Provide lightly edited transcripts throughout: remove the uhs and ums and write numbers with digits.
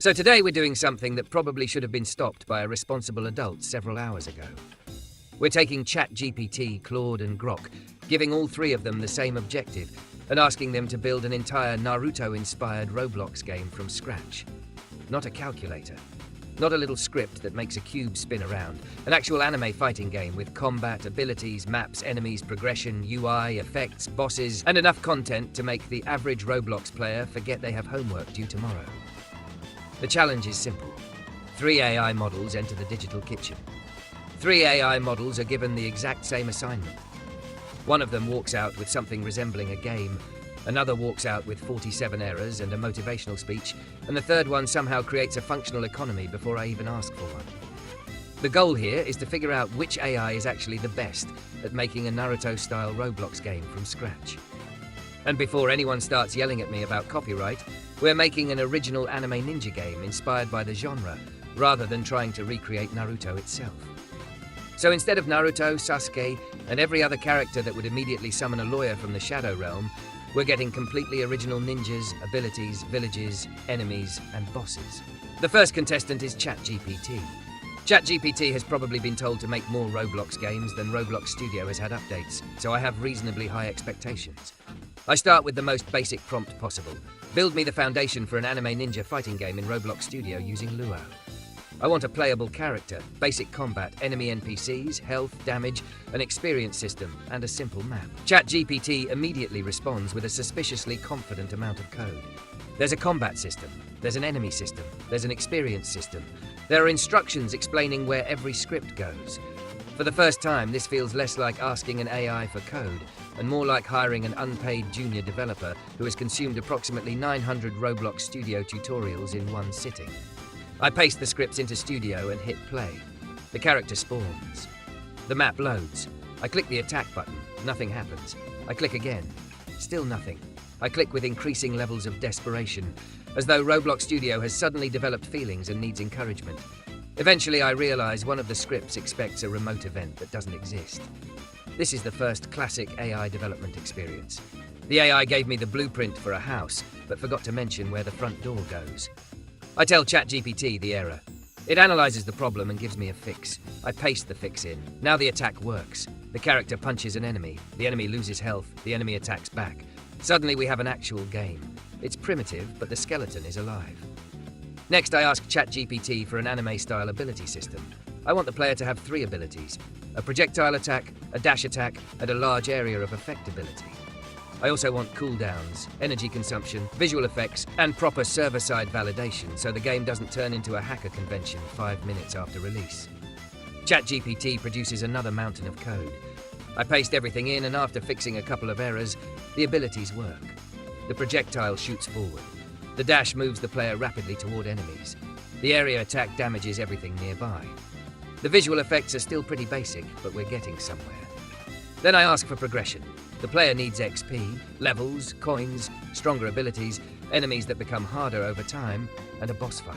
So today we're doing something that probably should have been stopped by a responsible adult several hours ago. We're taking ChatGPT, Claude and Grock, giving all three of them the same objective, and asking them to build an entire Naruto-inspired Roblox game from scratch. Not a calculator. Not a little script that makes a cube spin around. An actual anime fighting game with combat, abilities, maps, enemies, progression, UI, effects, bosses, and enough content to make the average Roblox player forget they have homework due tomorrow. The challenge is simple. 3 AI models enter the digital kitchen. 3 AI models are given the exact same assignment. One of them walks out with something resembling a game, another walks out with 47 errors and a motivational speech, and the third one somehow creates a functional economy before I even ask for one. The goal here is to figure out which AI is actually the best at making a Naruto-style Roblox game from scratch. And before anyone starts yelling at me about copyright, we're making an original anime ninja game inspired by the genre, rather than trying to recreate Naruto itself. So instead of Naruto, Sasuke, and every other character that would immediately summon a lawyer from the Shadow Realm, we're getting completely original ninjas, abilities, villages, enemies, and bosses. The first contestant is ChatGPT. ChatGPT has probably been told to make more Roblox games than Roblox Studio has had updates, so I have reasonably high expectations. I start with the most basic prompt possible. Build me the foundation for an anime ninja fighting game in Roblox Studio using Luau. I want a playable character, basic combat, enemy NPCs, health, damage, an experience system, and a simple map. ChatGPT immediately responds with a suspiciously confident amount of code. There's a combat system, there's an enemy system, there's an experience system. There are instructions explaining where every script goes. For the first time, this feels less like asking an AI for code, and more like hiring an unpaid junior developer who has consumed approximately 900 Roblox Studio tutorials in one sitting. I paste the scripts into Studio and hit play. The character spawns. The map loads. I click the attack button. Nothing happens. I click again. Still nothing. I click with increasing levels of desperation, as though Roblox Studio has suddenly developed feelings and needs encouragement. Eventually, I realize one of the scripts expects a remote event that doesn't exist. This is the first classic AI development experience. The AI gave me the blueprint for a house, but forgot to mention where the front door goes. I tell ChatGPT the error. It analyzes the problem and gives me a fix. I paste the fix in. Now the attack works. The character punches an enemy. The enemy loses health. The enemy attacks back. Suddenly we have an actual game. It's primitive, but the skeleton is alive. Next, I ask ChatGPT for an anime-style ability system. I want the player to have 3 abilities: a projectile attack, a dash attack, and a large area of effect ability. I also want cooldowns, energy consumption, visual effects, and proper server-side validation so the game doesn't turn into a hacker convention 5 minutes after release. ChatGPT produces another mountain of code. I paste everything in, and after fixing a couple of errors, the abilities work. The projectile shoots forward. The dash moves the player rapidly toward enemies. The area attack damages everything nearby. The visual effects are still pretty basic, but we're getting somewhere. Then I ask for progression. The player needs XP, levels, coins, stronger abilities, enemies that become harder over time, and a boss fight.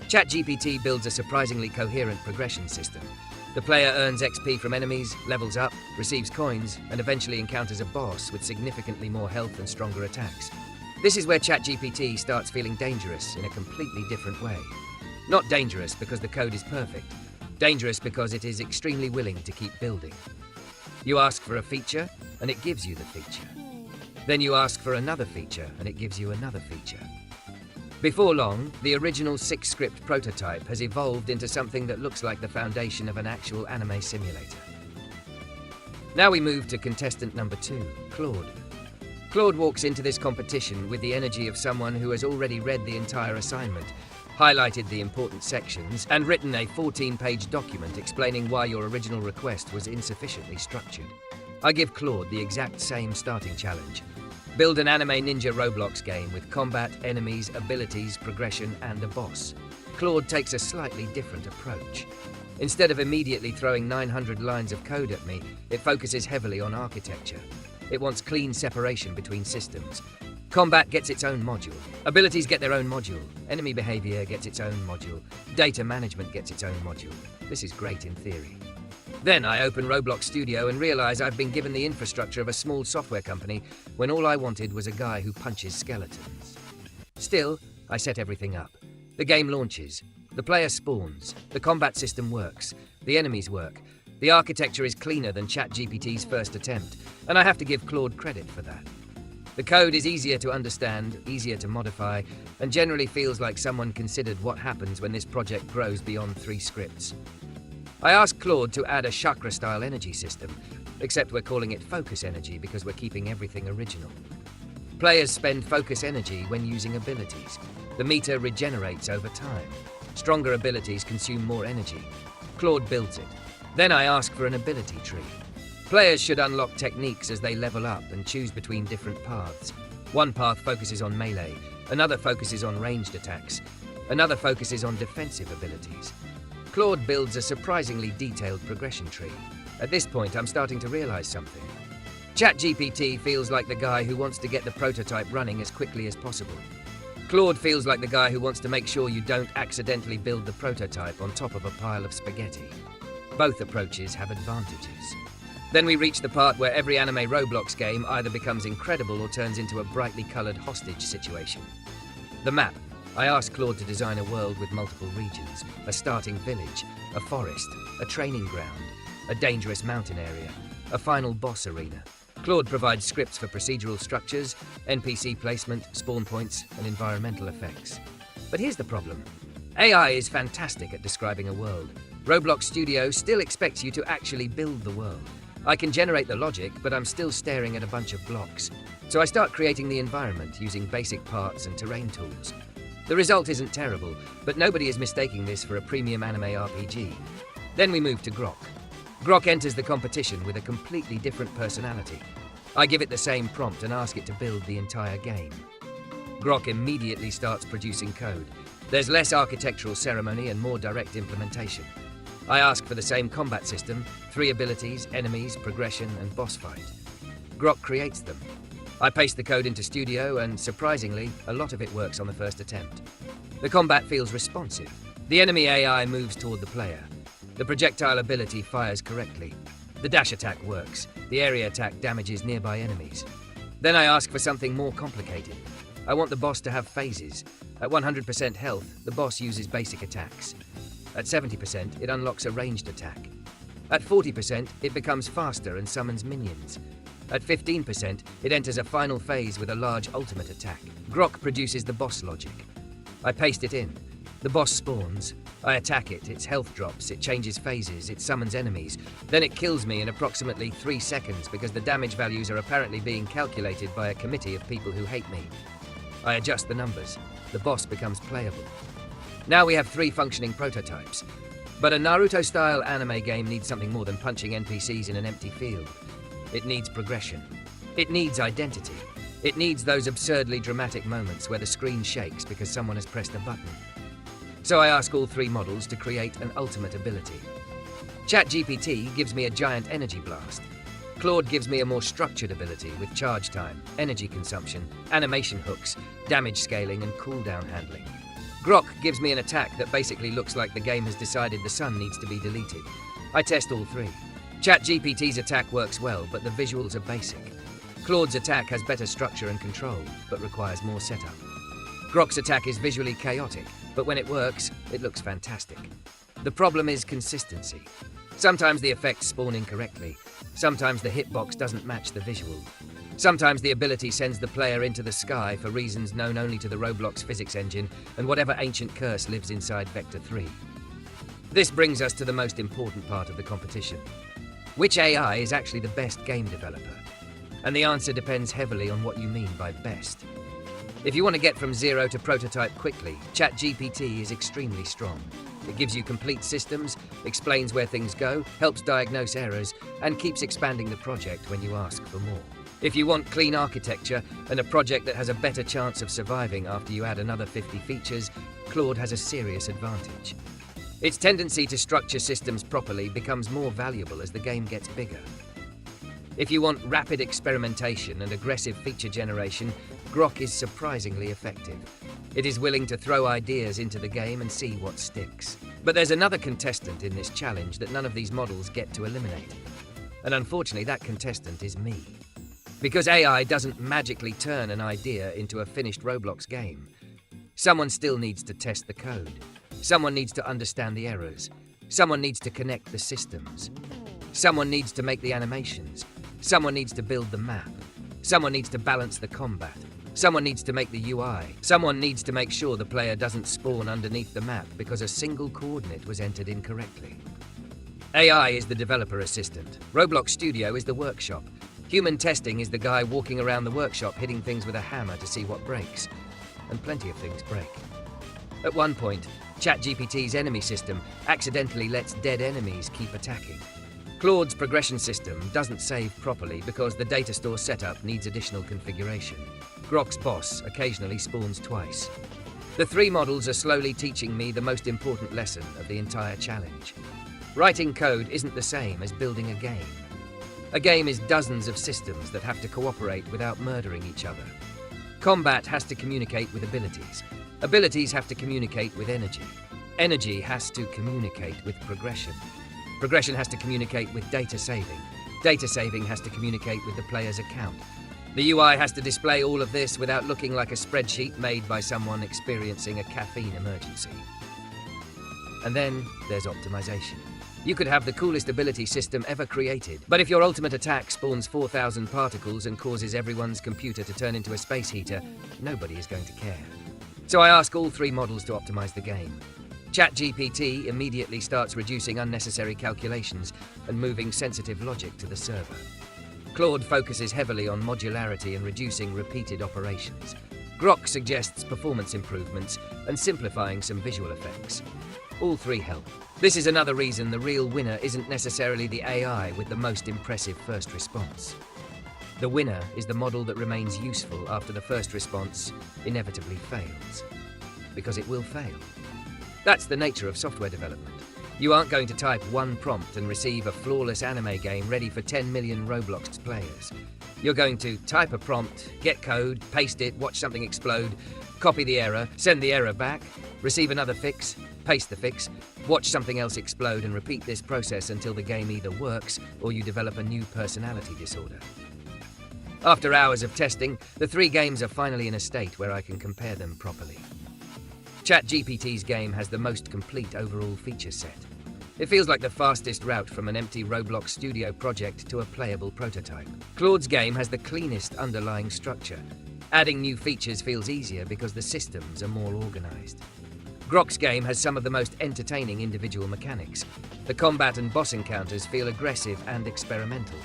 ChatGPT builds a surprisingly coherent progression system. The player earns XP from enemies, levels up, receives coins, and eventually encounters a boss with significantly more health and stronger attacks. This is where ChatGPT starts feeling dangerous in a completely different way. Not dangerous because the code is perfect. Dangerous because it is extremely willing to keep building. You ask for a feature, and it gives you the feature. Then you ask for another feature, and it gives you another feature. Before long, the original 6-script prototype has evolved into something that looks like the foundation of an actual anime simulator. Now we move to contestant number 2, Claude. Claude walks into this competition with the energy of someone who has already read the entire assignment, highlighted the important sections, and written a 14-page document explaining why your original request was insufficiently structured. I give Claude the exact same starting challenge. Build an anime ninja Roblox game with combat, enemies, abilities, progression, and a boss. Claude takes a slightly different approach. Instead of immediately throwing 900 lines of code at me, it focuses heavily on architecture. It wants clean separation between systems. Combat gets its own module. Abilities get their own module. Enemy behavior gets its own module. Data management gets its own module. This is great in theory. Then I open Roblox Studio and realize I've been given the infrastructure of a small software company when all I wanted was a guy who punches skeletons. Still, I set everything up. The game launches. The player spawns. The combat system works. The enemies work. The architecture is cleaner than ChatGPT's first attempt, and I have to give Claude credit for that. The code is easier to understand, easier to modify, and generally feels like someone considered what happens when this project grows beyond 3 scripts. I asked Claude to add a chakra-style energy system, except we're calling it focus energy because we're keeping everything original. Players spend focus energy when using abilities. The meter regenerates over time. Stronger abilities consume more energy. Claude builds it. Then I ask for an ability tree. Players should unlock techniques as they level up and choose between different paths. One path focuses on melee, another focuses on ranged attacks, another focuses on defensive abilities. Claude builds a surprisingly detailed progression tree. At this point, I'm starting to realize something. ChatGPT feels like the guy who wants to get the prototype running as quickly as possible. Claude feels like the guy who wants to make sure you don't accidentally build the prototype on top of a pile of spaghetti. Both approaches have advantages. Then we reach the part where every anime Roblox game either becomes incredible or turns into a brightly colored hostage situation. The map. I asked Claude to design a world with multiple regions, a starting village, a forest, a training ground, a dangerous mountain area, a final boss arena. Claude provides scripts for procedural structures, NPC placement, spawn points, and environmental effects. But here's the problem. AI is fantastic at describing a world. Roblox Studio still expects you to actually build the world. I can generate the logic, but I'm still staring at a bunch of blocks. So I start creating the environment using basic parts and terrain tools. The result isn't terrible, but nobody is mistaking this for a premium anime RPG. Then we move to Grock. Grock enters the competition with a completely different personality. I give it the same prompt and ask it to build the entire game. Grock immediately starts producing code. There's less architectural ceremony and more direct implementation. I ask for the same combat system, 3 abilities, enemies, progression, and boss fight. Grock creates them. I paste the code into Studio and, surprisingly, a lot of it works on the first attempt. The combat feels responsive. The enemy AI moves toward the player. The projectile ability fires correctly. The dash attack works. The area attack damages nearby enemies. Then I ask for something more complicated. I want the boss to have phases. At 100% health, the boss uses basic attacks. At 70%, it unlocks a ranged attack. At 40%, it becomes faster and summons minions. At 15%, it enters a final phase with a large ultimate attack. Grock produces the boss logic. I paste it in. The boss spawns. I attack it, its health drops, it changes phases, it summons enemies. Then it kills me in approximately 3 seconds because the damage values are apparently being calculated by a committee of people who hate me. I adjust the numbers. The boss becomes playable. Now we have 3 functioning prototypes. But a Naruto-style anime game needs something more than punching NPCs in an empty field. It needs progression. It needs identity. It needs those absurdly dramatic moments where the screen shakes because someone has pressed a button. So I ask all 3 models to create an ultimate ability. ChatGPT gives me a giant energy blast. Claude gives me a more structured ability with charge time, energy consumption, animation hooks, damage scaling, and cooldown handling. Grock gives me an attack that basically looks like the game has decided the sun needs to be deleted. I test all 3. ChatGPT's attack works well, but the visuals are basic. Claude's attack has better structure and control, but requires more setup. Grock's attack is visually chaotic, but when it works, it looks fantastic. The problem is consistency. Sometimes the effects spawn incorrectly. Sometimes the hitbox doesn't match the visual. Sometimes the ability sends the player into the sky for reasons known only to the Roblox physics engine and whatever ancient curse lives inside Vector 3. This brings us to the most important part of the competition. Which AI is actually the best game developer? And the answer depends heavily on what you mean by best. If you want to get from zero to prototype quickly, ChatGPT is extremely strong. It gives you complete systems, explains where things go, helps diagnose errors, and keeps expanding the project when you ask for more. If you want clean architecture and a project that has a better chance of surviving after you add another 50 features, Claude has a serious advantage. Its tendency to structure systems properly becomes more valuable as the game gets bigger. If you want rapid experimentation and aggressive feature generation, Grock is surprisingly effective. It is willing to throw ideas into the game and see what sticks. But there's another contestant in this challenge that none of these models get to eliminate. And unfortunately, that contestant is me. Because AI doesn't magically turn an idea into a finished Roblox game. Someone still needs to test the code. Someone needs to understand the errors. Someone needs to connect the systems. Someone needs to make the animations. Someone needs to build the map. Someone needs to balance the combat. Someone needs to make the UI. Someone needs to make sure the player doesn't spawn underneath the map because a single coordinate was entered incorrectly. AI is the developer assistant. Roblox Studio is the workshop. Human testing is the guy walking around the workshop hitting things with a hammer to see what breaks. And plenty of things break. At one point, ChatGPT's enemy system accidentally lets dead enemies keep attacking. Claude's progression system doesn't save properly because the data store setup needs additional configuration. Grock's boss occasionally spawns twice. The three models are slowly teaching me the most important lesson of the entire challenge. Writing code isn't the same as building a game. A game is dozens of systems that have to cooperate without murdering each other. Combat has to communicate with abilities. Abilities have to communicate with energy. Energy has to communicate with progression. Progression has to communicate with data saving. Data saving has to communicate with the player's account. The UI has to display all of this without looking like a spreadsheet made by someone experiencing a caffeine emergency. And then there's optimization. You could have the coolest ability system ever created, but if your ultimate attack spawns 4,000 particles and causes everyone's computer to turn into a space heater, nobody is going to care. So I ask all three models to optimize the game. ChatGPT immediately starts reducing unnecessary calculations and moving sensitive logic to the server. Claude focuses heavily on modularity and reducing repeated operations. Grock suggests performance improvements and simplifying some visual effects. All three help. This is another reason the real winner isn't necessarily the AI with the most impressive first response. The winner is the model that remains useful after the first response inevitably fails. Because it will fail. That's the nature of software development. You aren't going to type one prompt and receive a flawless anime game ready for 10 million Roblox players. You're going to type a prompt, get code, paste it, watch something explode, copy the error, send the error back, receive another fix, paste the fix, watch something else explode, and repeat this process until the game either works or you develop a new personality disorder. After hours of testing, the three games are finally in a state where I can compare them properly. ChatGPT's game has the most complete overall feature set. It feels like the fastest route from an empty Roblox Studio project to a playable prototype. Claude's game has the cleanest underlying structure. Adding new features feels easier because the systems are more organized. Grock's game has some of the most entertaining individual mechanics. The combat and boss encounters feel aggressive and experimental.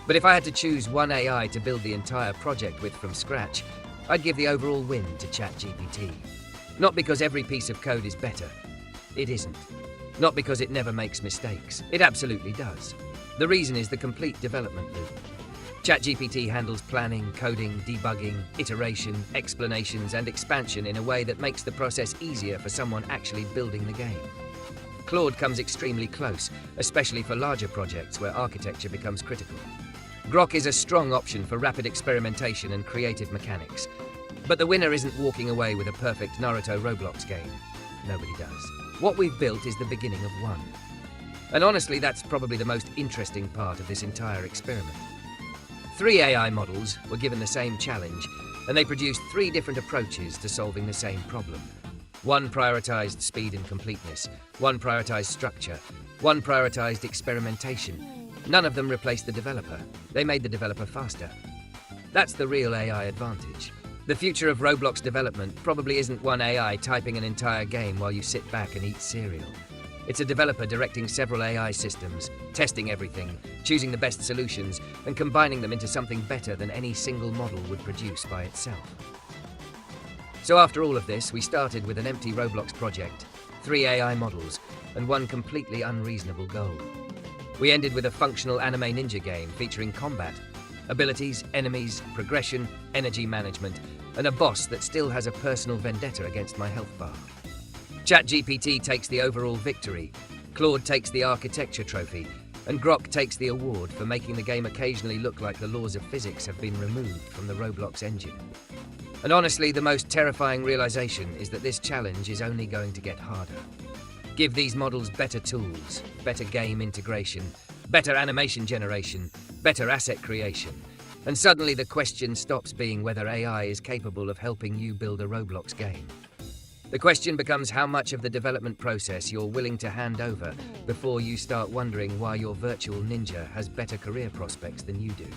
But if I had to choose one AI to build the entire project with from scratch, I'd give the overall win to ChatGPT. Not because every piece of code is better. It isn't. Not because it never makes mistakes. It absolutely does. The reason is the complete development loop. ChatGPT handles planning, coding, debugging, iteration, explanations, and expansion in a way that makes the process easier for someone actually building the game. Claude comes extremely close, especially for larger projects where architecture becomes critical. Grock is a strong option for rapid experimentation and creative mechanics. But the winner isn't walking away with a perfect Naruto Roblox game. Nobody does. What we've built is the beginning of one. And honestly, that's probably the most interesting part of this entire experiment. Three AI models were given the same challenge, and they produced three different approaches to solving the same problem. One prioritized speed and completeness, one prioritized structure, one prioritized experimentation. None of them replaced the developer. They made the developer faster. That's the real AI advantage. The future of Roblox development probably isn't one AI typing an entire game while you sit back and eat cereal. It's a developer directing several AI systems, testing everything, choosing the best solutions, and combining them into something better than any single model would produce by itself. So after all of this, we started with an empty Roblox project, 3 AI models, and one completely unreasonable goal. We ended with a functional anime ninja game featuring combat, abilities, enemies, progression, energy management, and a boss that still has a personal vendetta against my health bar. ChatGPT takes the overall victory, Claude takes the architecture trophy, and Grock takes the award for making the game occasionally look like the laws of physics have been removed from the Roblox engine. And honestly, the most terrifying realization is that this challenge is only going to get harder. Give these models better tools, better game integration, better animation generation, better asset creation, and suddenly the question stops being whether AI is capable of helping you build a Roblox game. The question becomes how much of the development process you're willing to hand over before you start wondering why your virtual ninja has better career prospects than you do.